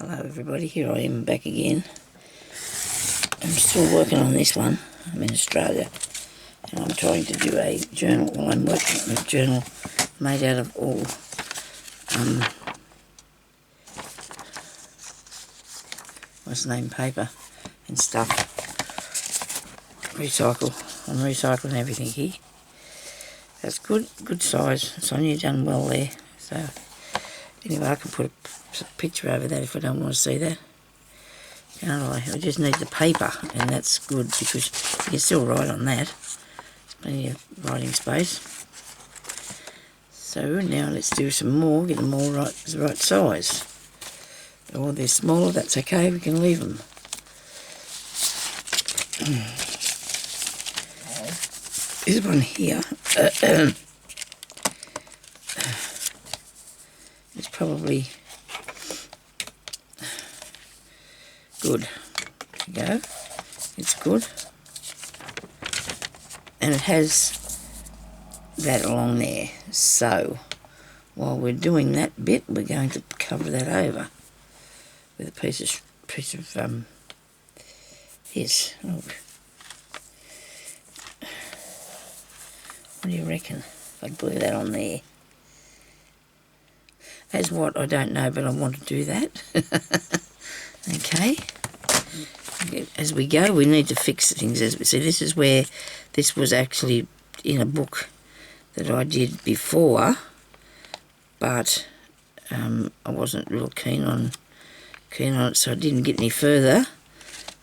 Hello everybody, here I am back again. I'm still working on this one. I'm in Australia and I'm trying to do a journal. Well, I'm working on a journal made out of all paper and stuff. I'm recycling everything here. That's good size. Sonia done well there. So anyway, I can put a picture over that if I don't want to see that. Can't I? I just need the paper, and that's good because you can still write on that. There's plenty of writing space. So now let's do some more, get them all the right size. Or they're smaller, that's okay, we can leave them. This one here is probably good. There you go. It's good. And it has that along there. So while we're doing that bit, we're going to cover that over with a piece of this. Look. What do you reckon if I glue that on there? As what? I don't know, but I want to do that. Okay. As we go, we need to fix things. As we see, this is where this was actually in a book that I did before, but I wasn't real keen on it, so I didn't get any further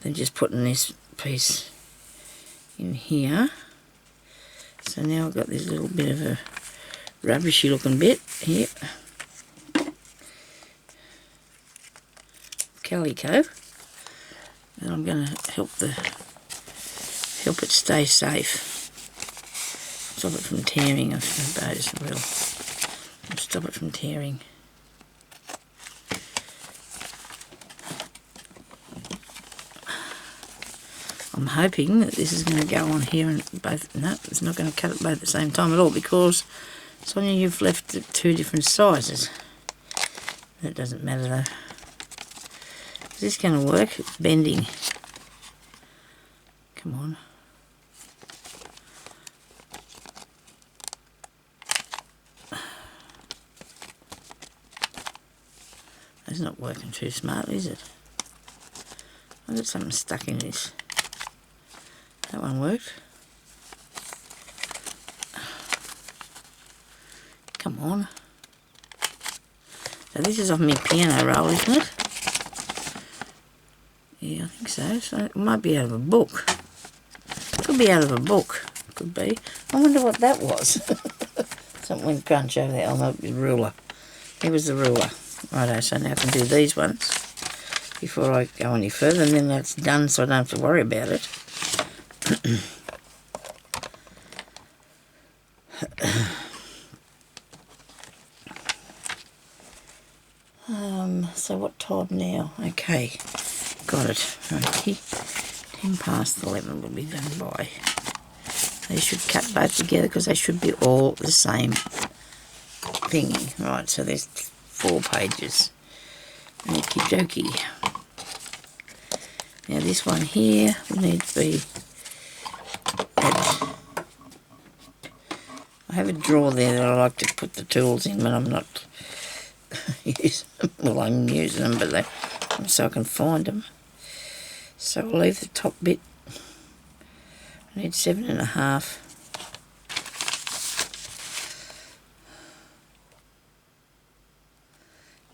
than just putting this piece in here. So now I've got this little bit of a rubbishy looking bit here. Calico. And I'm going to help it stay safe. Stop it from tearing, I suppose. I will. Stop it from tearing. I'm hoping that this is going to go on here and both. No, it's not going to cut it both at the same time at all because, Sonia, you've left it two different sizes. That doesn't matter though. Is this going to work? It's bending. Come on. That's not working too smartly, is it? I've got something stuck in this. That one worked. Come on. So this is off my piano roll, isn't it? Yeah, I think so. So it might be out of a book. Could be out of a book. Could be. I wonder what that was. Something went crunch over there. Oh, no, it was the ruler. It was the ruler. Righto, so now I can do these ones before I go any further, and then that's done so I don't have to worry about it. So what time now? Okay, got it. Right, 10 past 11 will be done by. They should cut both together because they should be all the same thingy. Right, so there's 4 pages. Okie dokie. Now this one here will need to be I have a drawer there that I like to put the tools in when I'm not using them. Well, I'm using them, but so I can find them. So I'll leave the top bit. I need 7.5.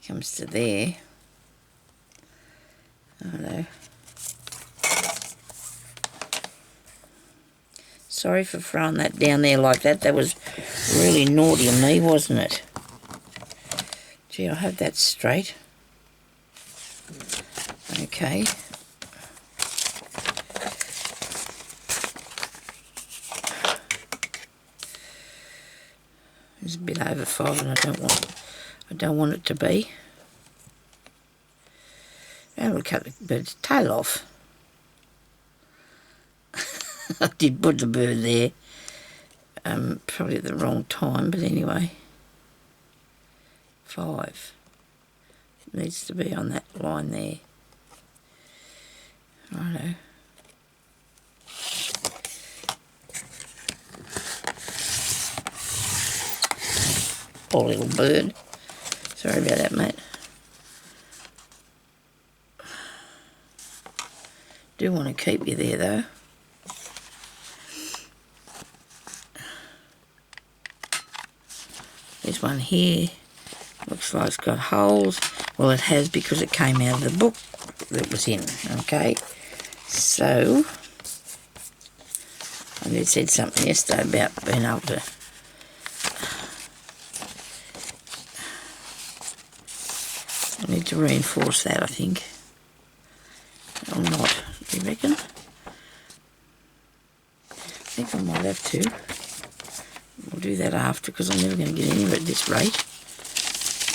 Comes to there. Oh no. Sorry for throwing that down there like that. That was really naughty of me, wasn't it? Gee, I hope that's straight. Okay. It's a bit over 5 and I don't want it to be. I'm going to cut the bird's tail off. I did put the bird there, probably at the wrong time, but anyway. 5. needs to be on that line there. Righto. Poor little bird. Sorry about that, mate. Do want to keep you there, though. This one here looks like it's got holes. Well, it has because it came out of the book that it was in, okay? So, I did said something yesterday about being able to I need to reinforce that, I think. Or not, do you reckon? I think I might have to. We'll do that after because I'm never going to get anywhere at this rate.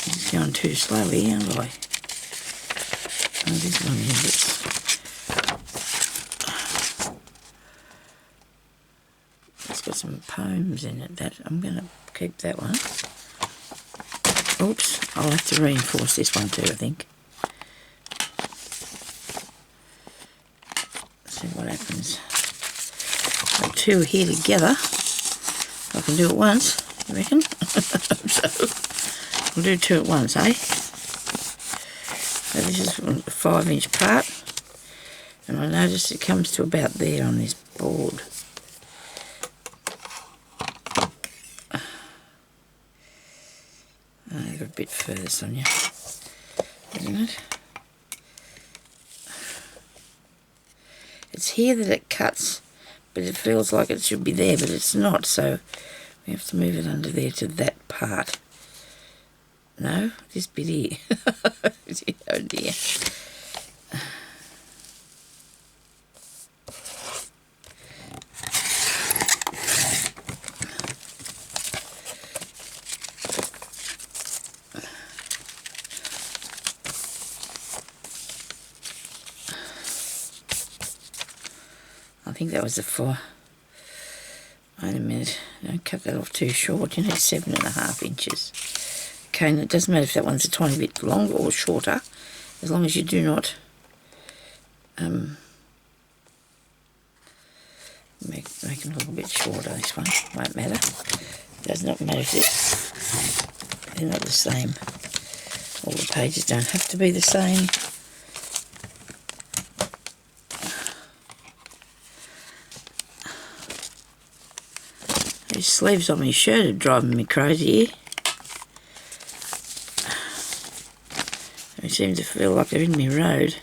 It's going too slowly, aren't I? Oh, this one here it's got some poems in it. That I'm going to keep that one. Oops, I'll have to reinforce this one too, I think. See what happens. Got two here together. I can do it once, you reckon? So, we'll do two at once, eh? So this is a 5-inch part. And I notice it comes to about there on this board. I've got a bit further, Sonia, isn't it? It's here that it cuts, but it feels like it should be there, but it's not, so we have to move it under there to that part. No, this bit here. Oh dear. I think that was the 4. Wait a minute, don't cut that off too short. You need 7.5 inches. Okay, and it doesn't matter if that one's a tiny bit longer or shorter, as long as you do not make it a little bit shorter. This one won't matter. It does not matter if they're not the same. All the pages don't have to be the same. These sleeves on my shirt are driving me crazy here. They seem to feel like they're in my road.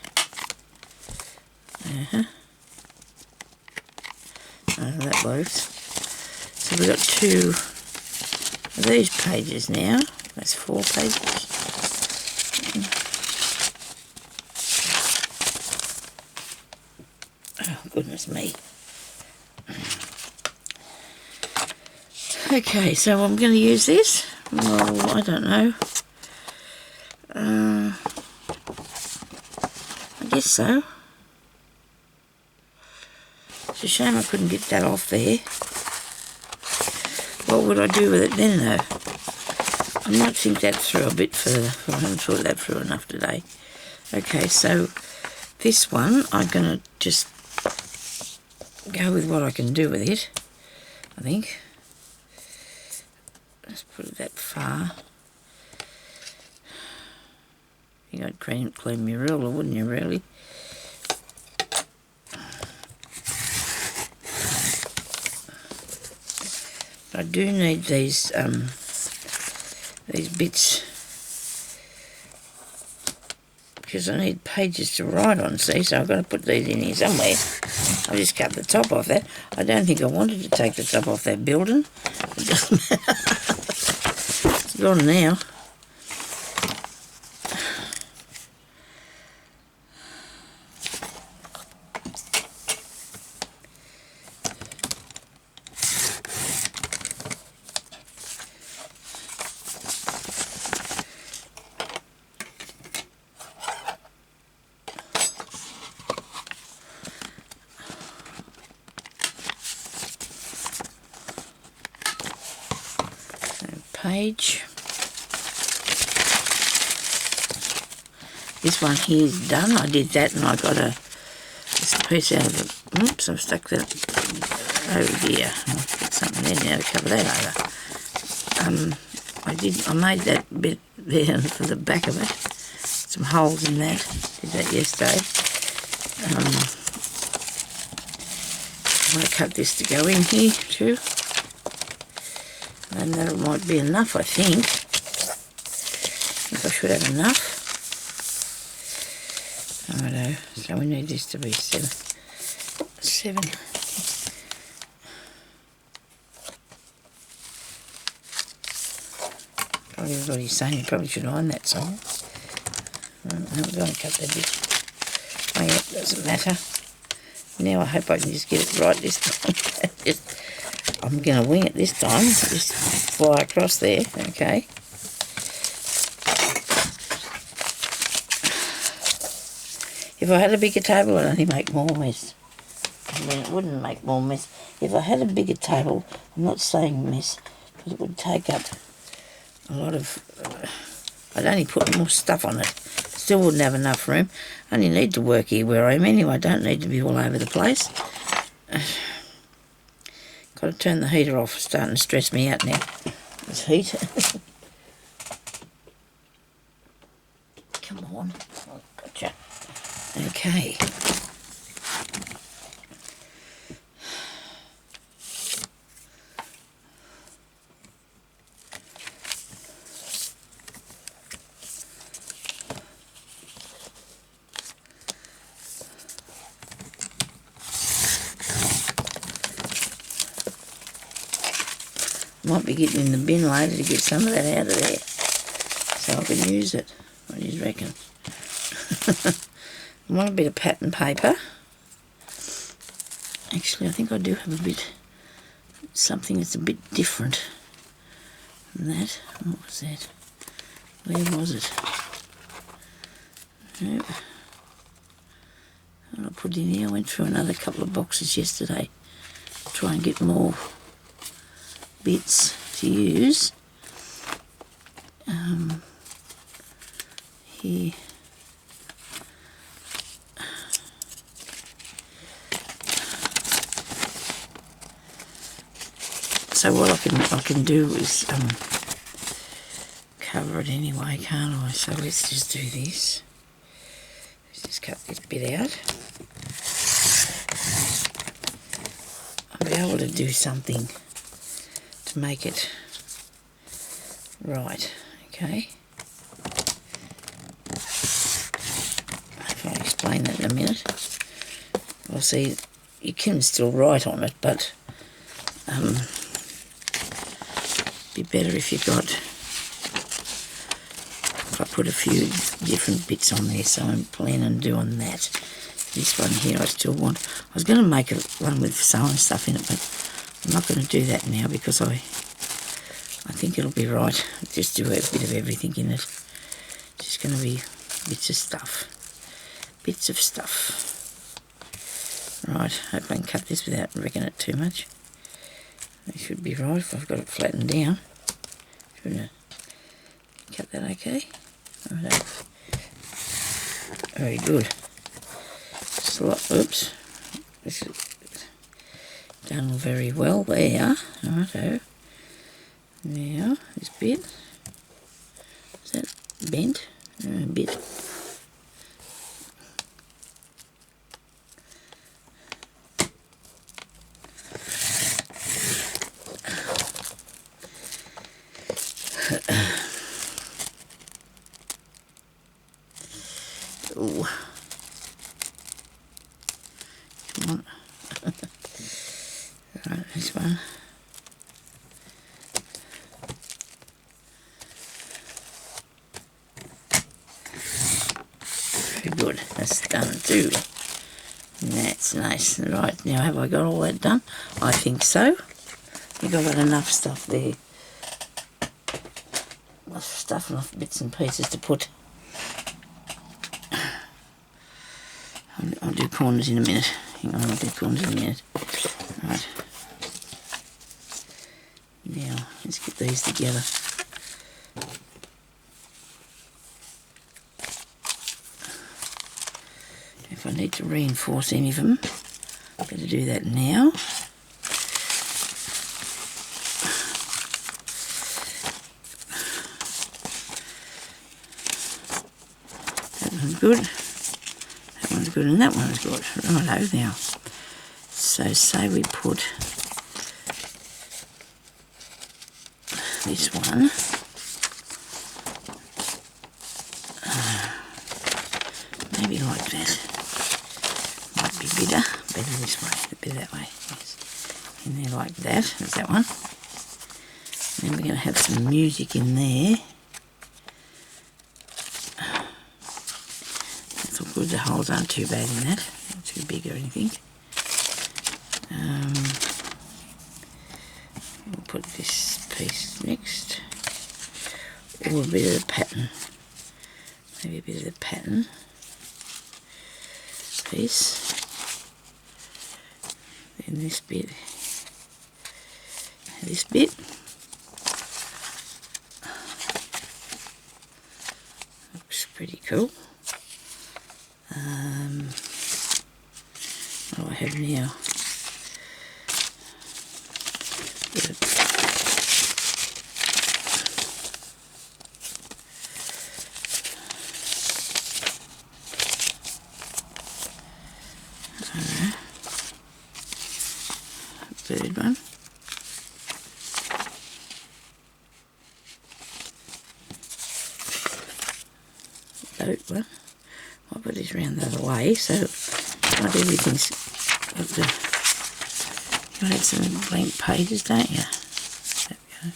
Oh, that works. So we've got 2 of these pages now. That's 4 pages. Oh, goodness me. Okay, so I'm going to use this. Well, I don't know. I guess so. It's a shame I couldn't get that off there. What would I do with it then, though? I might think that through a bit further. I haven't thought that through enough today. Okay, so this one, I'm going to just go with what I can do with it, I think. Let's put it that far. You would clean my ruler, wouldn't you, really? I do need these bits because I need pages to write on, see, so I've got to put these in here somewhere. I'll just cut the top off that. I don't think I wanted to take the top off that building. It doesn't matter. It's gone now. Page. This one here's done. I did that and I got a piece out of it. Oops, I've stuck that over here. I'll put something there now to cover that over. I made that bit there for the back of it. Some holes in that. Did that yesterday. I'm going to cut this to go in here too. And that might be enough, I think. I think I should have enough. Righto, so we need this to be 7. Probably everybody's saying you probably should iron that somewhere. No, we're going to cut that bit. Oh yeah, doesn't matter. Now I hope I can just get it right this time. I'm going to wing it this time. Just fly across there, okay. If I had a bigger table, I'd only make more mess. I mean, it wouldn't make more mess. If I had a bigger table, I'm not saying mess, because it would take up a lot of... I'd only put more stuff on it. Still wouldn't have enough room. I only need to work here where I am anyway. I don't need to be all over the place. Got to turn the heater off. It's starting to stress me out now. This heat. Come on. Oh, gotcha. Okay. Might be getting in the bin later to get some of that out of there so I can use it. What do you reckon? I want a bit of pattern paper. Actually, I think I do have a bit, something that's a bit different than that. What was that? Where was it? Nope. What did I put in here? I went through another couple of boxes yesterday to try and get more bits to use. Here. So what I can do is cover it anyway, can't I? So let's just do this. Let's just cut this bit out. I'll be able to do something to make it right, okay? I'll explain that in a minute. Well, see, you can still write on it, but be better if you got, if I put a few different bits on there, so I'm planning on doing that. This one here I still want. I was going to make one with sewing stuff in it, but I'm not going to do that now because I think it'll be right. Just do a bit of everything in it. Just going to be bits of stuff. Bits of stuff. Right, hope I can cut this without wrecking it too much. It should be right if I've got it flattened down. Shouldn't I? Cut that okay? Right. Very good. Oops. This is done very well there. Righto. Now, this bit. Is that bent? A bit. Ooh. Come on. Right, this one. Very good. That's done too. That's nice. Right, now have I got all that done? I think so. I think I've got enough stuff there. Enough stuff, enough bits and pieces to put. I'll do corners in a minute. Hang on, I'll do corners in a minute. Right. Now, let's get these together. if I need to reinforce any of them, I better do that now. That one's good. That one's good, and that one's good. Righto now. So say we put this one. Maybe like that. Might be better this way, better that way. Yes. In there like that. There's that one. And then we're going to have some music in there. That's all good. The holes aren't too bad in that. Not too big or anything. We'll put this piece next. Or a bit of the pattern. Maybe a bit of the pattern piece. Then this bit. This bit. Looks pretty cool. What do I have now? Third one. Boat one. I'll put this round the other way, so not everything's got the. You had some blank pages, don't you? There we go.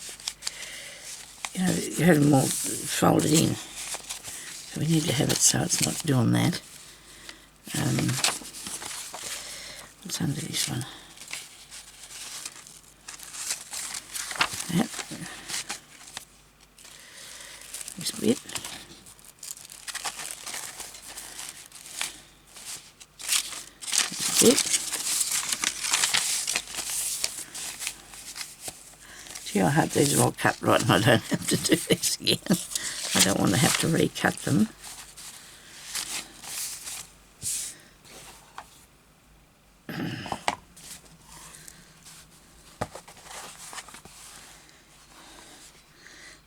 You know, you had them all folded in, so we need to have it so it's not doing that. What's under this one? That. This bit. This bit. Gee, I hope these are all cut right and I don't have to do this again. I don't want to have to recut them.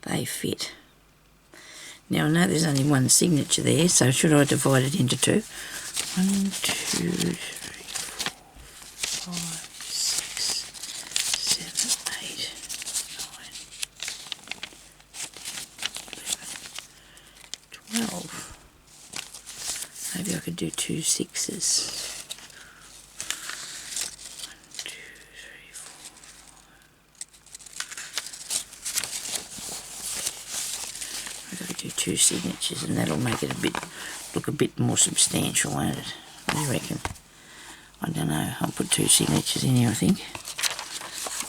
They fit. Now I know there's only one signature there, so should I divide it into two? 1, 2, 3, 4, 5, 6, 7, 8, 9, 10, 11, 12. Maybe I could do 2 6s. 1, 2, 3, 4. I've got to do 2 signatures, and that'll make it look a bit more substantial, won't it? What do you reckon? I don't know. I'll put 2 signatures in here, I think.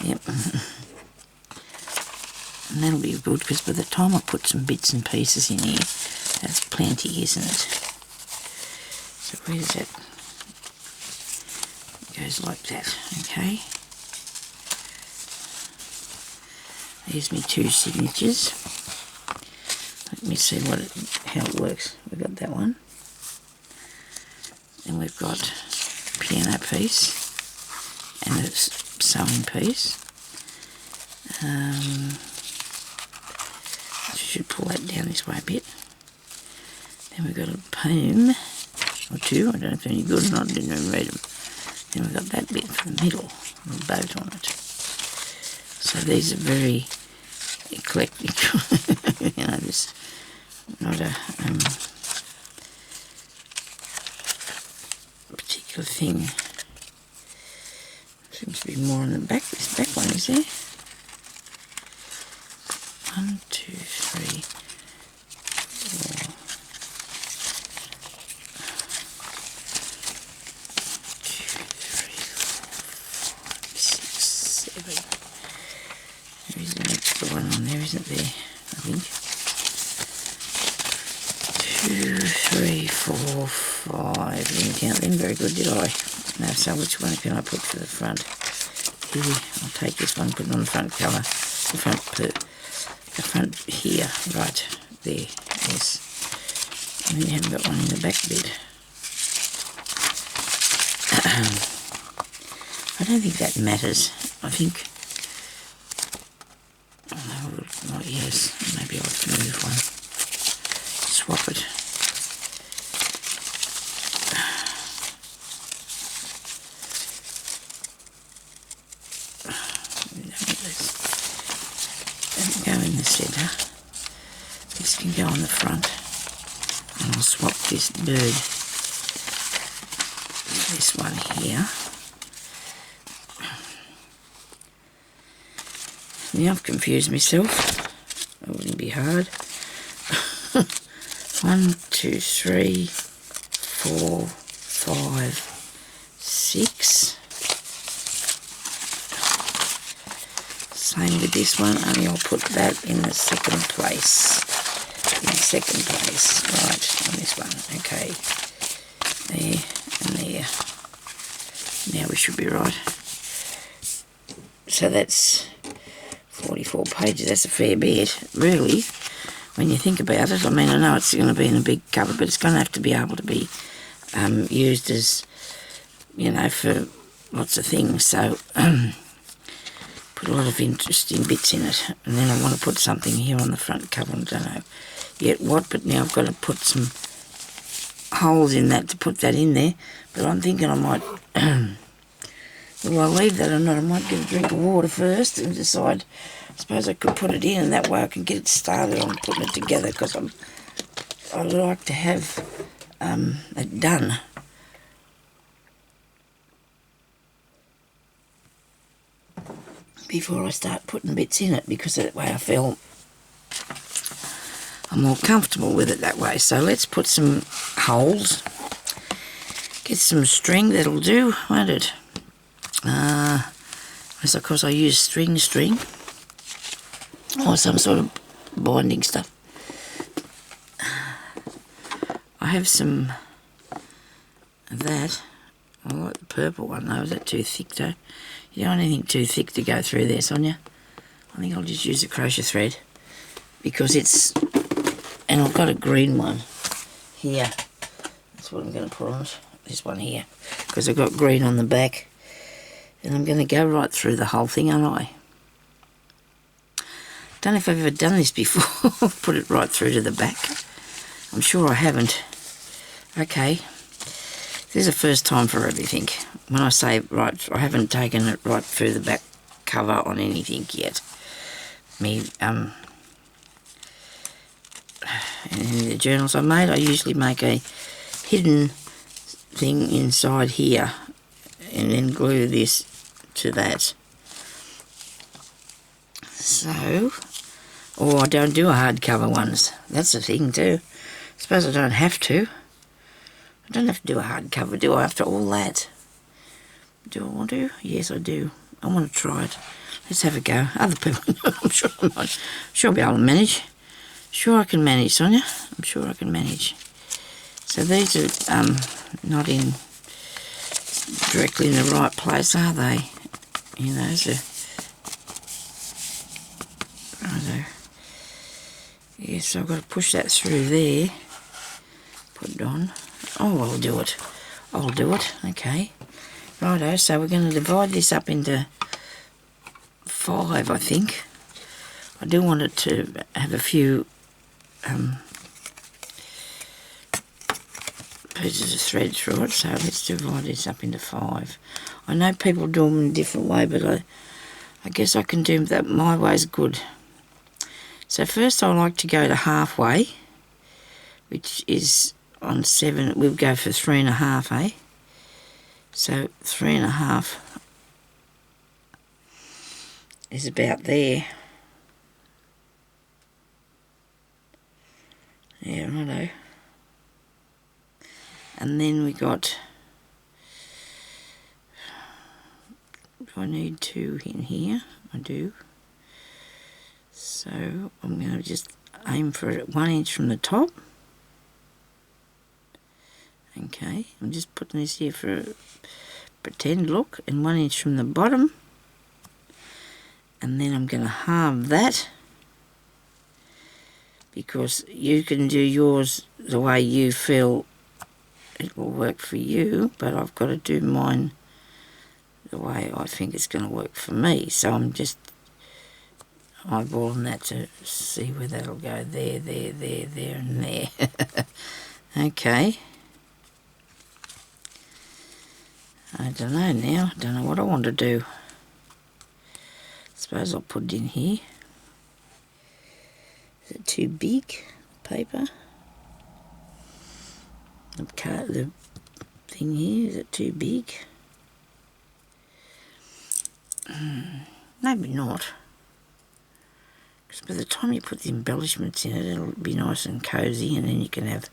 Yep. And that'll be good, because by the time I put some bits and pieces in here, that's plenty, isn't it? So where does that? It goes like that, okay. There's me 2 signatures. Let me see how it works. We've got that one. Then we've got a piano piece and a sewing piece. Should pull that down this way a bit. Then we've got a poem or 2. I don't know if they're any good or not. I didn't even read them. Then we've got that bit for the middle with a boat on it. So these are very eclectic. You know, there's not a particular thing. Seems to be more on the back. This back one is there. 1, 2, 3, 4. 2, 3, 4, 5, 6, 7. There is an extra one on there, isn't there? I think. 2, 3, 4, 5. Didn't count them very good, did I? No, so which one can I put for the front? Here, I'll take this one, put it on the front cover. The front here, right there, yes. And then you haven't got one in the back bit. I don't think that matters. I think, oh, yes, maybe I'll have to move one. Swap it. Doesn't go in the centre. This can go on the front. And I'll swap this bird. This one here. Now I've confused myself. That wouldn't be hard. 1, 2, 3, 4, 5, 6. Same with this one, only I'll put that in the second place. In second place, right, on this one. Okay. There and there. Now we should be right. So that's 44 pages. That's a fair bit, really, when you think about it. I mean, I know it's going to be in a big cover, but it's going to have to be able to be used as, you know, for lots of things. So put a lot of interesting bits in it. And then I want to put something here on the front cover. I don't know yet what, but now I've got to put some holes in that to put that in there. But I'm thinking I might, will I leave that or not? I might get a drink of water first and decide. I suppose I could put it in, and that way I can get it started on putting it together, because I like to have it done. Before I start putting bits in it, because that way I feel I'm more comfortable with it that way. So let's put some holes. Get some string, that'll do, won't it? Yes, of course I use string or some sort of binding stuff. I have some of that. I like the purple one though. Is that too thick though? You don't want anything too thick to go through there, Sonia. I think I'll just use the crochet thread, because it's, and I've got a green one here. That's what I'm going to put on it. This one here, because I've got green on the back. And I'm going to go right through the whole thing, aren't I? Don't know if I've ever done this before. Put it right through to the back. I'm sure I haven't. Okay. This is the first time for everything. When I say right, I haven't taken it right through the back cover on anything yet. In the journals I made, I usually make a hidden thing inside here and then glue this to that. So, or I don't do a hardcover ones. That's the thing too. I suppose I don't have to. I don't have to do a hardcover, do I, after all that? Do I want to? Yes, I do. I want to try it. Let's have a go. Other people, I'm sure I might. Sure I'll be able to manage. Sure I can manage, Sonia. I'm sure I can manage. So these are not in directly in the right place, are they? You know, so righto. Yes, so I've got to push that through there. Put it on. Oh, I'll do it. I'll do it. Okay. Righto, so we're going to divide this up into 5, I think. I do want it to have a few pieces of thread through it, so let's divide this up into 5. I know people do them in a different way, but I guess I can do that. My way's good. So first I like to go to halfway, which is on 7. We'll go for 3.5, eh? So 3.5 is about there. Yeah, righto. And then we got, do I need 2 in here? I do. So I'm going to just aim for it at 1 inch from the top. Okay, I'm just putting this here for a pretend look, and 1 inch from the bottom. And then I'm going to halve that, because you can do yours the way you feel it will work for you, but I've got to do mine the way I think it's going to work for me. So I'm just eyeballing that to see where that'll go. There, and there. Okay. I don't know now. I don't know what I want to do. Suppose I'll put it in here. Is it too big, paper? The thing here, is it too big? Maybe not. Because by the time you put the embellishments in it, it'll be nice and cosy, and then you can have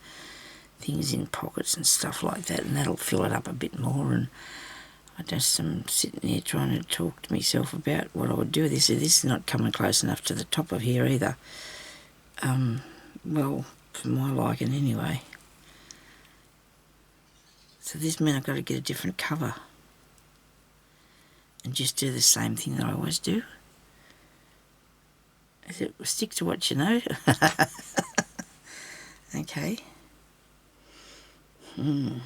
things in pockets and stuff like that, and that'll fill it up a bit more. And I just am sitting here trying to talk to myself about what I would do with this. This is not coming close enough to the top of here either. Well, for my liking anyway. So this meant I've got to get a different cover and just do the same thing that I always do. Is it stick to what you know? Okay. Well,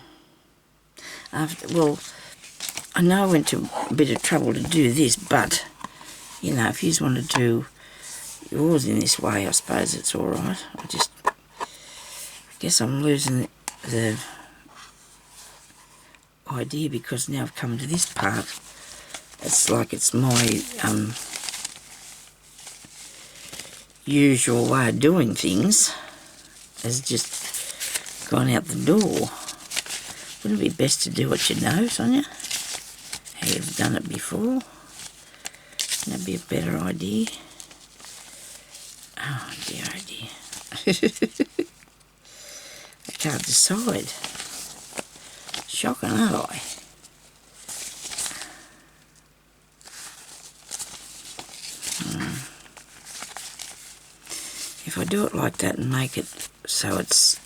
I know I went to a bit of trouble to do this, but, you know, if you just want to do yours in this way, I suppose it's all right. I guess I'm losing the idea because now I've come to this part. It's like it's my usual way of doing things has just gone out the door. Wouldn't it be best to do what you know, Sonia? How you've done it before? Wouldn't that be a better idea? Oh dear, oh dear. I can't decide. Shocking, aren't I? If I do it like that and make it so it's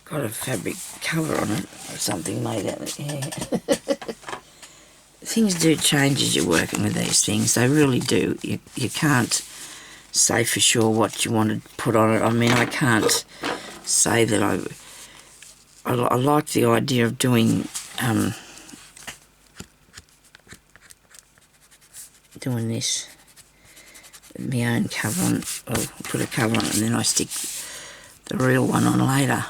got a fabric cover on it or something made out of it, yeah. Things do change as you're working with these things. They really do. You can't say for sure what you want to put on it. I mean, I can't say that I like the idea of doing this with my own cover on, or put a cover on it and then I stick the real one on later.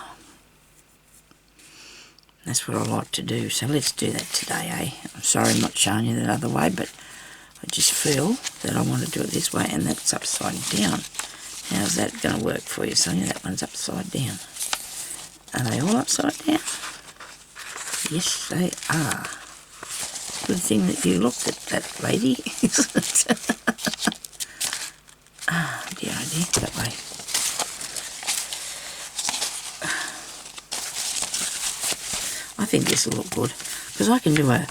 That's what I like to do, so let's do that today, eh? I'm sorry I'm not showing you that other way, but I just feel that I want to do it this way, and that's upside down. How's that going to work for you, Sonia? That one's upside down. Are they all upside down? Yes, they are. Good thing that you looked at that, lady. Ah, dear, oh dear, that way. I think this will look good, because I can do a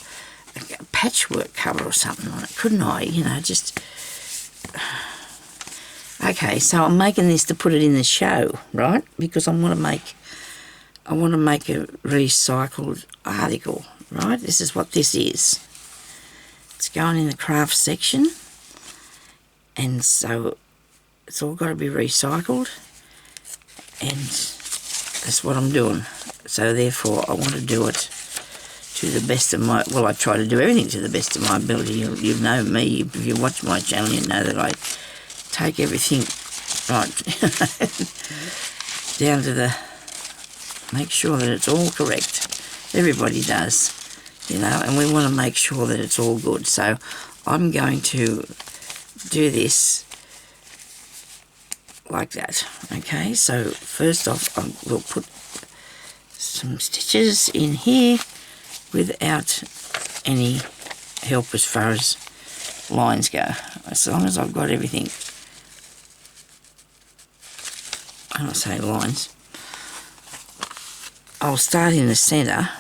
patchwork cover or something on it, couldn't I? You know, just... Okay, so I'm making this to put it in the show, right? Because I want to make a recycled article, right? This is what this is. It's going in the craft section, and so it's all got to be recycled, and that's what I'm doing. So therefore I want to do it to the best of my... Well, I try to do everything to the best of my ability. You know me, if you watch my channel, you know that I take everything right down to the... Make sure that it's all correct. Everybody does, you know, and we want to make sure that it's all good. So I'm going to do this like that, okay? So first off, we'll put some stitches in here without any help as far as lines go. As long as I've got everything, I don't say lines, I'll start in the centre.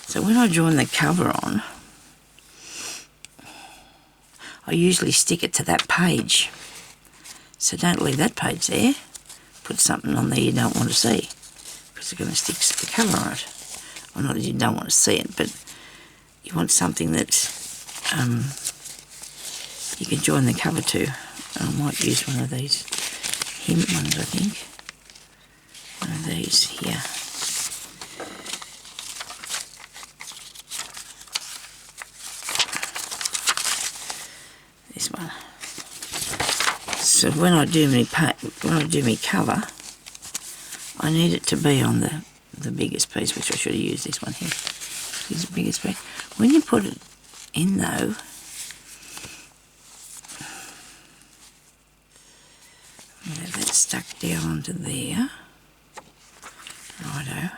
So when I join the cover on, I usually stick it to that page. So don't leave that page there. Put something on there you don't want to see, because you're going to stick the cover on it. Well, not that you don't want to see it, but you want something that you can join the cover too. I might use one of these hemp ones, I think. One of these here. This one. So when I do my cover, I need it to be on the biggest piece, which I should have used this one here. This is the biggest piece. When you put it in though, have that stuck down onto there. Righto.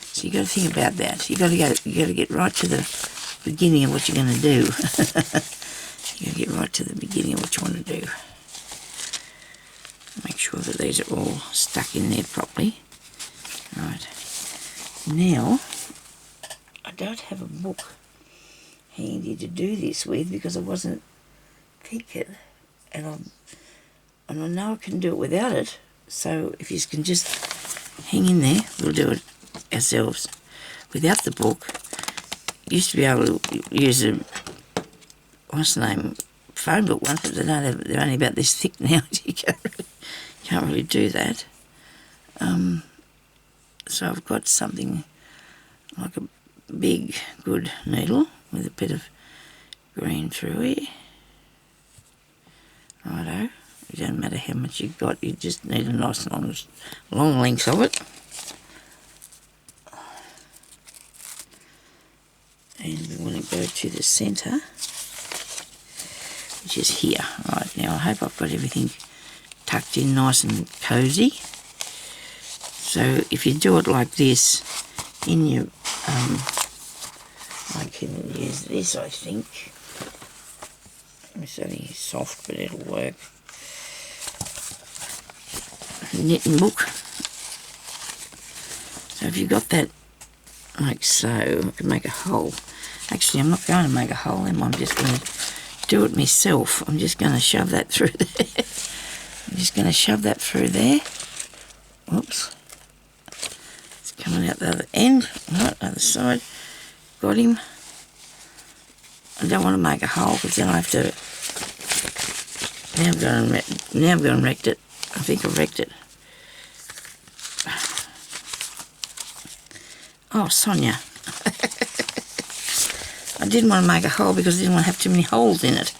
So you got to think about that. You got to get right to the beginning of what you're going to do. You got to get right to the beginning of what you want to do. Make sure that these are all stuck in there properly. Right. Now, I don't have a book handy to do this with because I wasn't thinking, and I know I can do it without it. So if you can just hang in there, we'll do it ourselves without the book. Used to be able to use a phone book one, but they're only about this thick now. You can't really do that. So I've got something like a big, good needle with a bit of green through it. Righto. It doesn't matter how much you've got, you just need a nice long length of it. And we want to go to the centre, which is here. Right, now I hope I've got everything tucked in nice and cosy. So if you do it like this, in your, I can use this, I think. It's only soft, but it'll work. Knitting book. So if you've got that like so, I can make a hole. Actually, I'm not going to make a hole, I'm just going to do it myself. I'm just going to shove that through there. I'm just going to shove that through there. Whoops. It's coming out the other end. Right, other side. Got him. I don't want to make a hole because then I have to... Now I'm going to wreck it. I think I've wrecked it. Oh, Sonia. I didn't want to make a hole because I didn't want to have too many holes in it.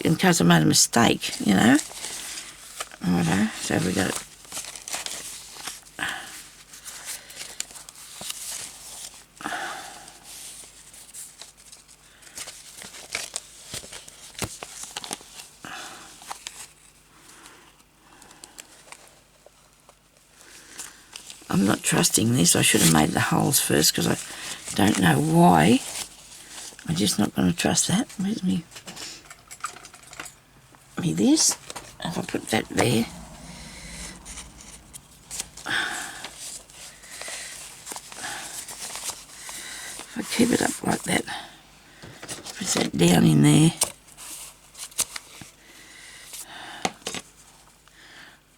In case I made a mistake, you know. Righto, so we got it. I'm not trusting this. I should have made the holes first because I don't know why. I'm just not going to trust that. Where's me this? If I put that there. If I keep it up like that. Put that down in there.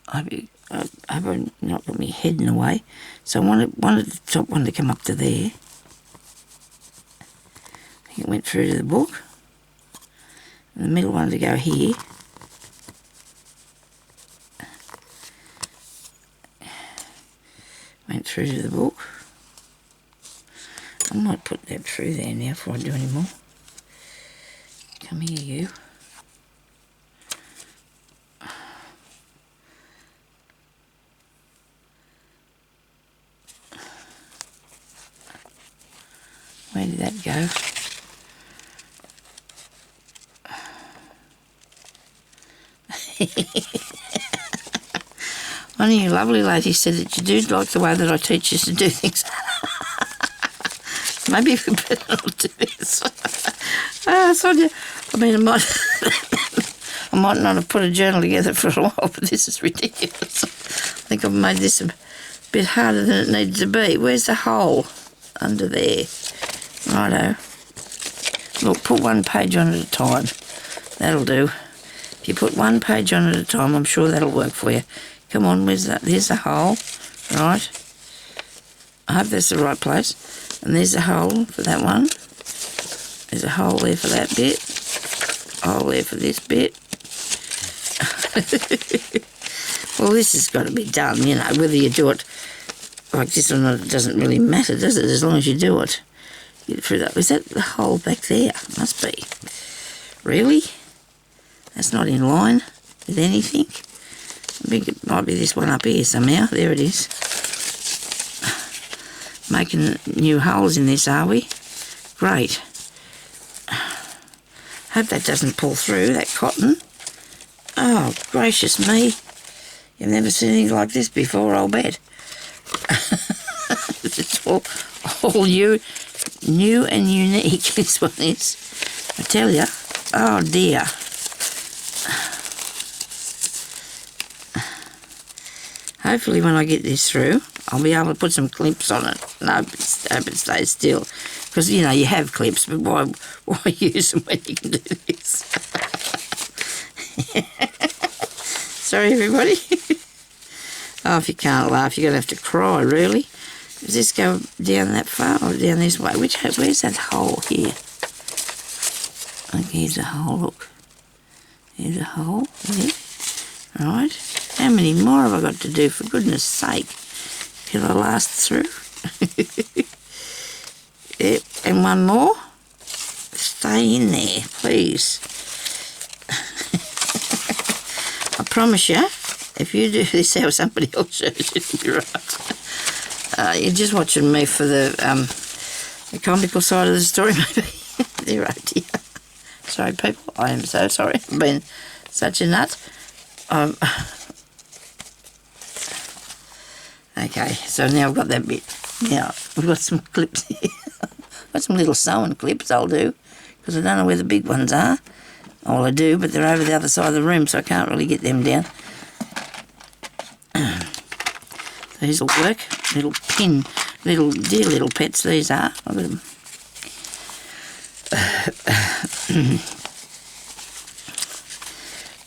I hope I'm not got my head in the way. So I wanted the top one to come up to there. I think it went through to the book. And the middle one to go here. Went through to the book. I might put that through there now before I do any more. Come here, you. Where did that go? One of you lovely ladies said that you do like the way that I teach you to do things. Maybe we better not do this. Sonia, I mean, I might not have put a journal together for a while, but this is ridiculous. I think I've made this a bit harder than it needs to be. Where's the hole? Under there. Righto. Look, put one page on at a time. That'll do. If you put one page on at a time, I'm sure that'll work for you. Come on, where's that? There's the hole. Right. I hope that's the right place. And there's a hole for that one. There's a hole there for that bit. hole there for this bit. Well, this has got to be done, you know, whether you do it like this or not, it doesn't really matter, does it? As long as you do it. Get through that. Is that the hole back there? Must be. Really? That's not in line with anything. I think it might be this one up here somehow. There it is. Making new holes in this, are we? Great. Hope that doesn't pull through, that cotton. Oh, gracious me. You've never seen anything like this before, I'll bet. It's all new and unique, this one is. I tell you. Oh, dear. Hopefully when I get this through, I'll be able to put some clips on it. No, hope it stays still. Because, you know, you have clips, but why use them when you can do this? Sorry, everybody. Oh, if you can't laugh, you're going to have to cry, really. Does this go down that far or down this way? Where's that hole here? Oh, here's a hole, look. Here's a hole there. Right. How many more have I got to do, for goodness sake? Till I last through. Yep, and one more. Stay in there, please. I promise you, if you do this how somebody else shows you, it'll be right. You're just watching me for the comical side of the story, maybe. Dear, oh dear. Sorry, people. I am so sorry. I've been such a nut. Okay, so now I've got that bit. Now, we've got some clips here. Got some little sewing clips I'll do, because I don't know where the big ones are. Well, I do, but they're over the other side of the room, so I can't really get them down. These will work. Little pin, dear little pets these are. I've got them.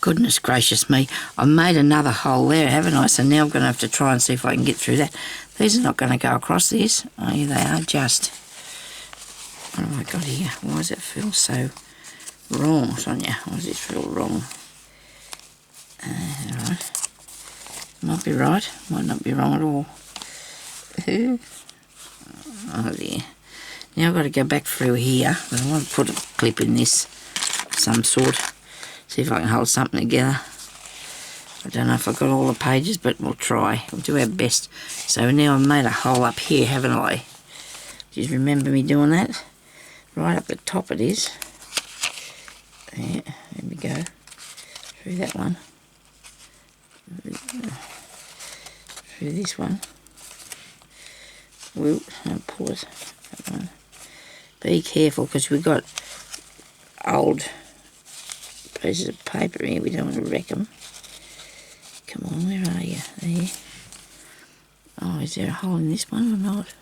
Goodness gracious me. I made another hole there, haven't I? So now I'm going to have to try and see if I can get through that. These are not going to go across this. Oh, here they are, just. What have I got here? Why does it feel so wrong, Sonia? Why does it feel wrong? Alright. Might be right. Might not be wrong at all. Oh dear. Now I've got to go back through here. But I want to put a clip in this of some sort. See if I can hold something together. I don't know if I've got all the pages, but we'll try. We'll do our best. So now I've made a hole up here, haven't I? Do you remember me doing that? Right up the top it is. There we go. Through that one. Through this one. Whoop, and pull it. That one. Be careful, because we've got old pieces of paper here. We don't want to wreck them. Come on, where are you? There. Oh, is there a hole in this one or not?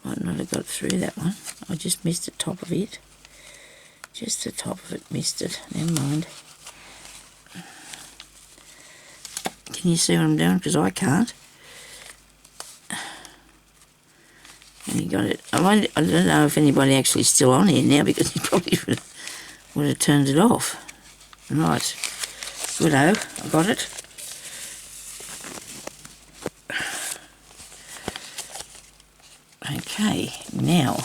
Might not have got through that one. I just missed the top of it. Just the top of it, missed it. Never mind. Can you see what I'm doing? Because I can't. And you got it. I don't know if anybody actually is still on here now, because he probably would have turned it off. Right. Good-o, I got it. Okay, now,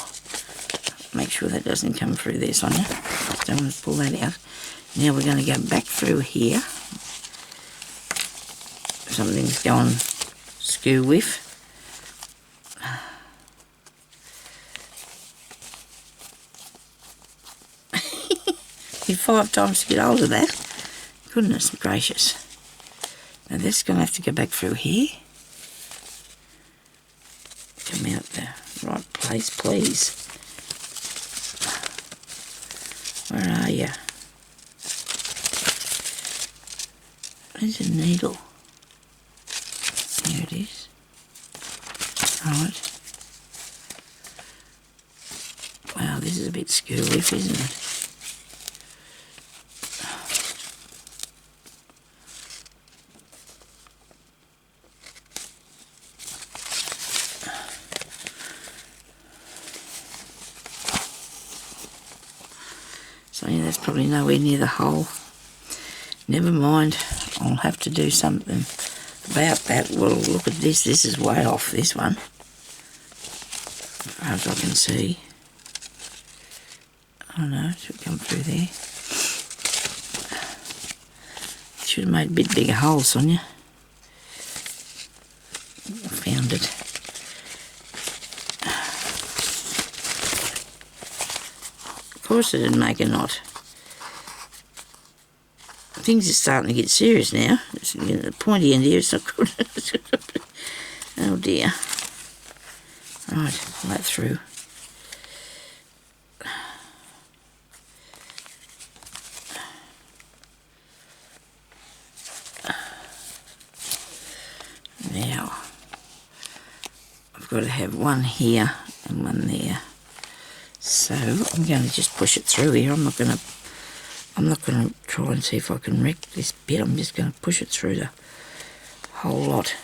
make sure that doesn't come through there, Sonia. Just don't want to pull that out. Now we're going to go back through here. Something's gone skew with. Need 5 times to get hold of that. Goodness gracious. Now this is going to have to go back through here. Come out the right place, please. Where are you? Where's the needle? Here it is. Right. Wow, this is a bit screwy, isn't it? So yeah, that's probably nowhere near the hole. Never mind, I'll have to do something about that. Well, look at this. This is way off, this one, as far as I can see. Oh no, it should come through there. Should have made a bit bigger hole, Sonia. I found it. Of course it didn't make a knot. Things are starting to get serious now. It's, you know, the pointy end here is not good. Oh dear. Right, pull that through. Now, I've got to have one here and one there. So I'm going to just push it through here. I'm not going to try and see if I can wreck this bit. I'm just going to push it through the whole lot.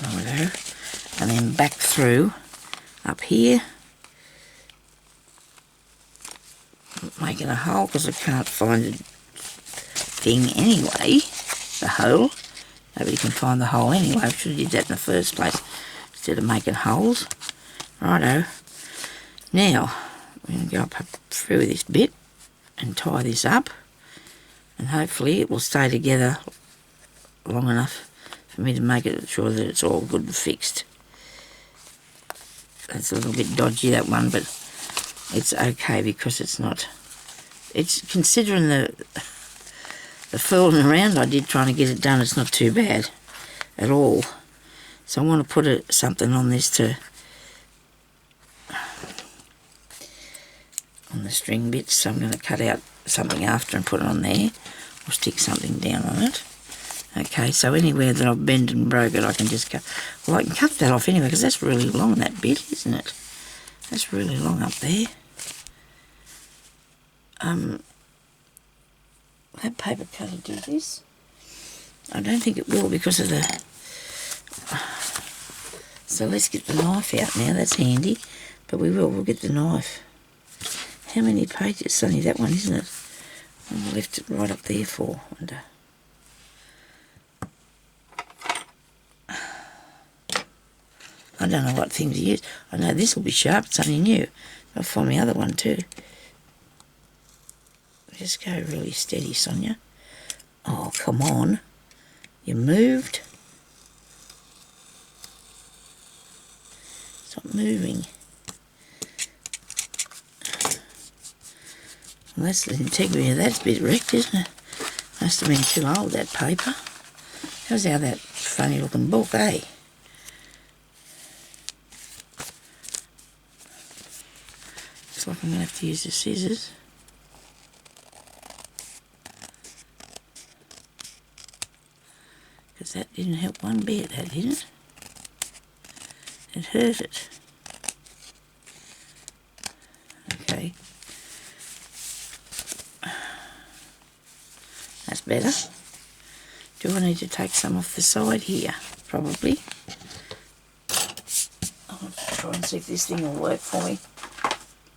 Righto. And then back through up here, making a hole because I can't find the thing anyway, the hole. Nobody can find the hole anyway. I should have did that in the first place instead of making holes. Righto. Now we're going to go up through this bit and tie this up, and hopefully it will stay together long enough for me to make it sure that it's all good and fixed. That's a little bit dodgy, that one, but it's okay because it's not. It's considering the fooling around I did trying to get it done, it's not too bad at all. So I want to put something on this on the string bits, so I'm going to cut out something after and put it on there, or stick something down on it. Okay, so anywhere that I've bent and broke it, I can just cut. Well, I can cut that off anyway, because that's really long, that bit, isn't it? That's really long up there. That paper cutter do this? I don't think it will because of the... So let's get the knife out now, that's handy. But we'll get the knife. How many pages? It's only that one, isn't it? I left it right up there for, I wonder. I don't know what thing to use. I know this will be sharp, it's only new. I'll find my other one too. Just go really steady, Sonia. Oh, come on. You moved. Stop moving. Well, that's the integrity of that bit wrecked, isn't it? Must have been too old, that paper. How's how that funny looking book, eh? Looks like I'm going to have to use the scissors. Because that didn't help one bit, that didn't. It hurt it. Okay. That's better. Do I need to take some off the side here? Probably. I'll have to try and see if this thing will work for me.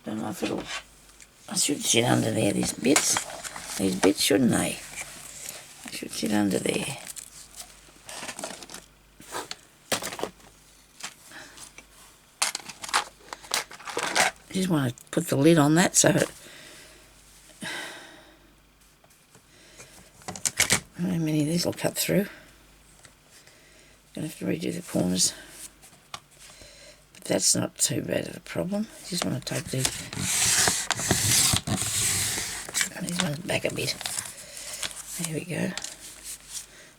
Don't know if it'll... I should sit under there, these bits, shouldn't they? I should sit under there. Just want to put the lid on that so it... How many of these will cut through? Gonna have to redo the corners. But that's not too bad of a problem. Just want to take these ones back a bit. There we go.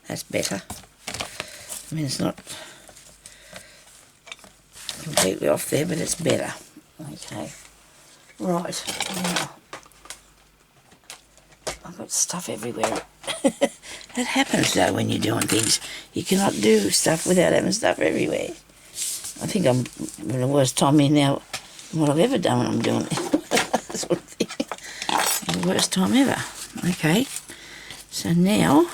That's better. I mean, it's not completely off there, but it's better. Okay. Right. Now, I've got stuff everywhere. That happens though when you're doing things. You cannot do stuff without having stuff everywhere. I think I'm in the worst time here now than what I've ever done when I'm doing this sort of thing. The worst time ever. Okay. So now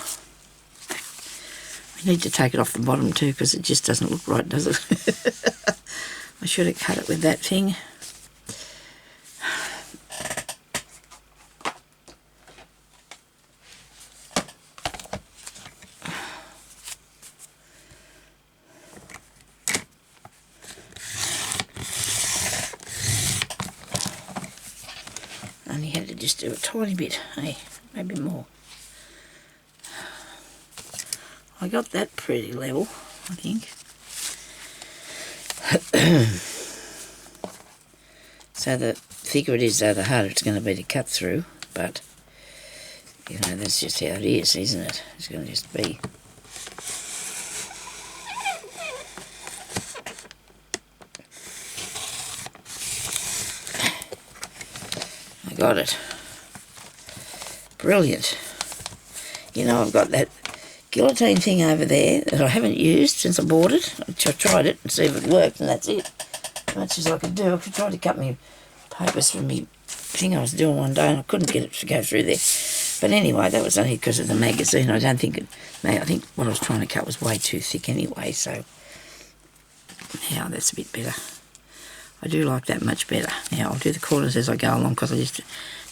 I need to take it off the bottom too because it just doesn't look right, does it? I should have cut it with that thing. Only had to just do a tiny bit, hey, maybe more. I got that pretty level, I think. So the thicker it is, though, the harder it's going to be to cut through, but, you know, that's just how it is, isn't it? It's going to just be. I got it. Brilliant. You know, I've got that guillotine thing over there that I haven't used since I bought it. I tried it and see if it worked, and that's it. As much as I could do. I could try to cut me papers from me thing I was doing one day, and I couldn't get it to go through there. But anyway, that was only because of the magazine. I don't think it. I think what I was trying to cut was way too thick anyway. So now that's a bit better. I do like that much better. Now I'll do the corners as I go along because I just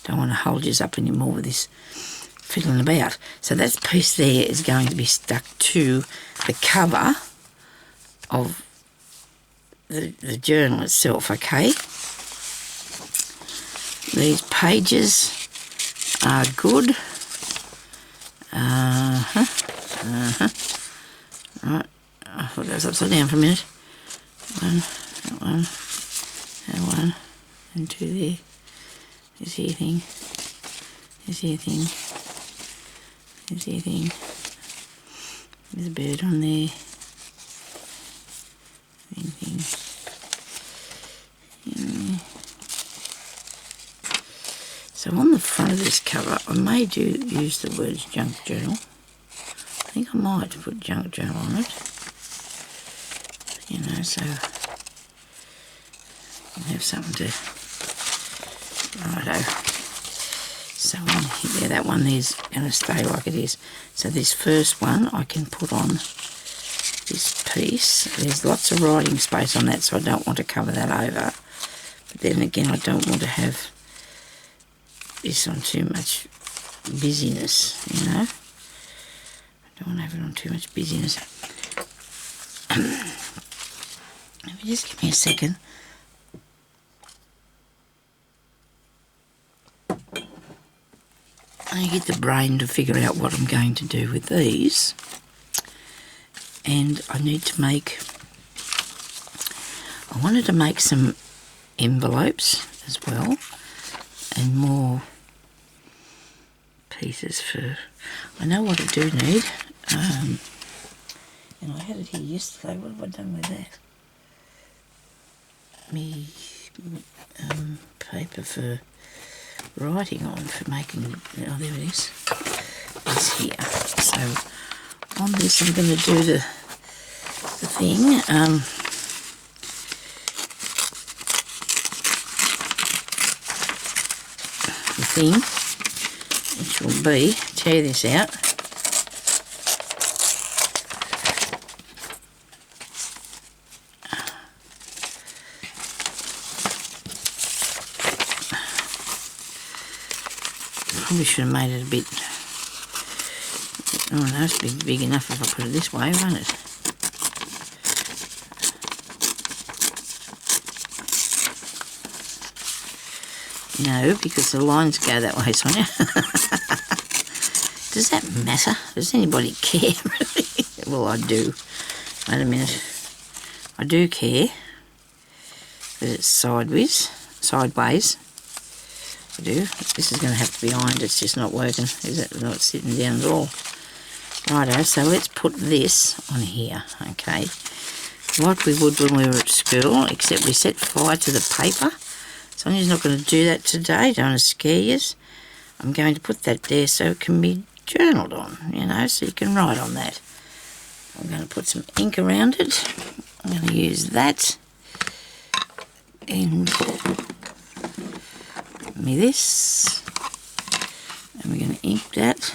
don't want to hold you up anymore with this fiddling about. So that piece there is going to be stuck to the cover of the journal itself, okay? These pages are good. Right, I'll put those upside down for a minute. One, that one, and two there. This here thing, this here thing, this here thing. There's a bird on there. Thing. So on the front of this cover, I may use the words junk journal. I think I might put junk journal on it. You know, so you can have something to. Righto. So on here, that one there's going to stay like it is. So this first one I can put on this piece. There's lots of writing space on that, so I don't want to cover that over. But then again, I don't want to have this on too much busyness, you know. I don't want to have it on too much busyness. Let me just give me a second. I get the brain to figure out what I'm going to do with these. And I need to I wanted to make some envelopes as well, and more pieces for, I know what I do need, and I had it here yesterday. What have I done with that? Me paper for writing on, for making, oh there it is, it's here. So on this I'm going to do the thing, which will be, tear this out, probably should have made it a bit, oh no, it's big enough if I put it this way, won't it? No, because the lines go that way, Sonia. Does that matter? Does anybody care, really? Well, I do. Wait a minute. I do care. Because it's sideways. I do. This is going to have to be ironed. It's just not working, is it? Not sitting down at all. Righto, so let's put this on here, okay? Like we would when we were at school, except we set fire to the paper. Sonia's not going to do that today, don't want to scare you. I'm going to put that there so it can be journaled on, you know, so you can write on that. I'm going to put some ink around it. I'm going to use that. And me this. And we're going to ink that.